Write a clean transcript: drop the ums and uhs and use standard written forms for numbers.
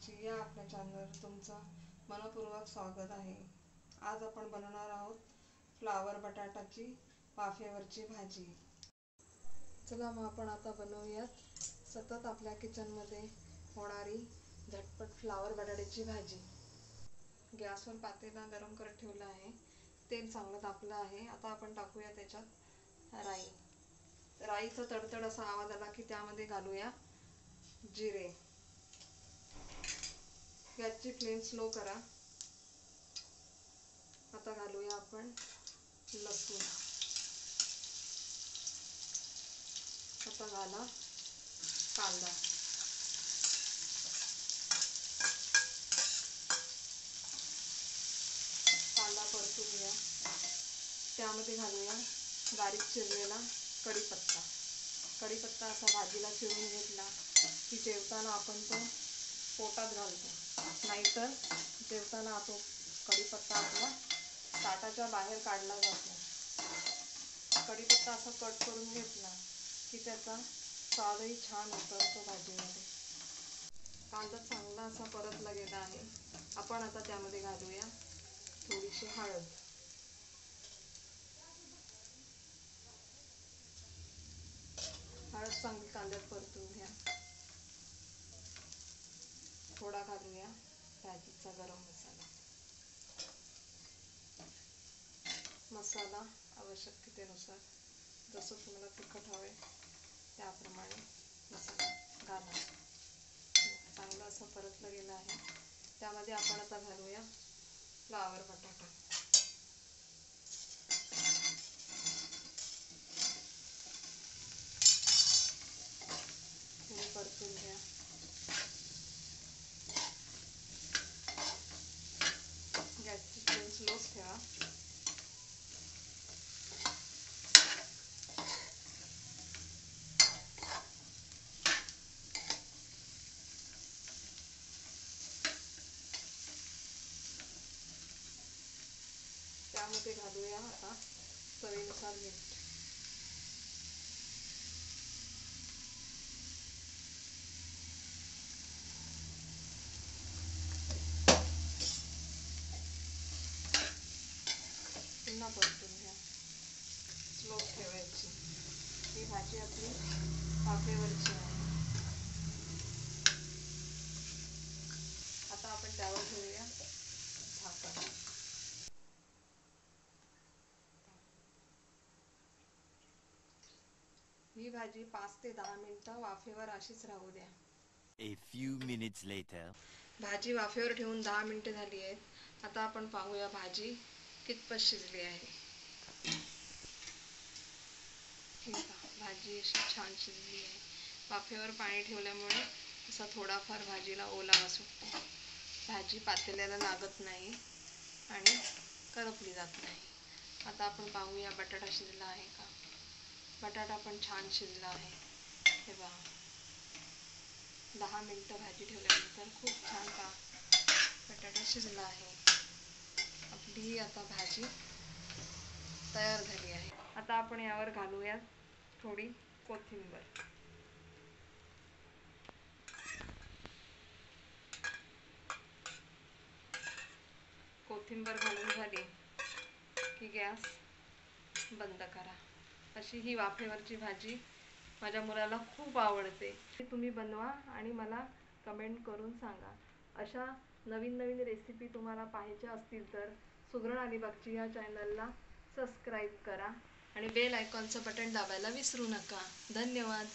बक्षी या आपल्या चॅनलवर तुमचं मनपूर्वक स्वागत आहे। आज आपण बनवणार आहोत फ्लावर बटाटाची वाफेवरची भाजी। चला मग आपण आता बनवूयात सतत आपल्या किचनमध्ये होणारी झटपट फ्लावर बटाट्याची भाजी। गॅसवर पातेला गरम करत ठेवला आहे, तेल चांगलं तापलं आहे। आता आपण टाकूया त्याच्यात राई। राईचा तडतड असा आवाज आला की त्यामध्ये घालूया जिरे। गॅसची फ्लेम स्लो करा। आता घालूया आपण लसूण। आता घाला कांदा। कांदा परतून घ्या। त्यामध्ये घालूया बारीक चिरलेला कढीपत्ता। कढीपत्ता असा भाजीला चिरून घेतला की जेवताना आपण तो पोटात घालतो, नाहीतर जेवताना तो कढीपत्ता आपला ताटाच्या बाहेर काढला जातो। कढीपत्ता असा कट करून घेतला की त्याचा स्वादही छान उतरतो भाजीमध्ये। कांदा चांगला असा परतला गेला आहे। आपण आता त्यामध्ये घालूया थोडीशी हळद। हळद चांगली कांद्यात परतून घ्या। थोडा घालूया भाजीचा गरम मसाला। मसाला आवश्यकतेनुसार, जसं तुम्हाला तिखट हवे त्याप्रमाणे मसाला घाला। चांगलं असं परतलं गेलं आहे। त्यामध्ये आपण आता घालूया फ्लावर बटाटा। परतून घ्या। गॅसची फ्लेम स्लोच ठेवा। त्यामध्ये घालूया आता चवीनुसार मीठ। पुन्हा परतून घ्या। स्लो ठेवायची। ही भाजी आपली वाफेवरची आहे। आता आपण त्यावर ठेवूया झाकण। ही भाजी 5 ते 10 मिनिटं वाफेवर अशीच राहू द्या। A few minutes later. भाजी वाफेवर ठेवून 10 मिनिटे झाली आहेत। आता आपण पाहूया भाजी कितपत शिजली आहे। भाजी अशी छान शिजली आहे। वाफेवर पाणी ठेवल्यामुळे असा थोडाफार भाजीला ओलावा सुटतो। भाजी पातेल्याला लागत नाही आणि करपली जात नाही। आता आपण पाहूया बटाटा शिजला आहे का। बटाटा पण छान शिजला आहे। हे पहा, 10 मिनिटं भाजी ठेवल्यानंतर खूप छान बटाटा शिजला आहे। आपली आता भाजी तयार झाली आहे। आता आपण यावर घालूया थोडी कोथिंबीर। कोथिंबीर घालून झाली की गॅस बंद करा। अशी ही वाफेवरची भाजी माझ्या मुलाला खूप आवडते। तुम्ही बनवा आणि मला कमेंट करून सांगा। अशा नवीन नवीन रेसिपी तुम्हाला पाहायच्या असतील तर सुगरण आणि बक्षी या चॅनलला सबस्क्राईब करा आणि बेल आयकॉनचं बटन दाबायला विसरू नका। धन्यवाद।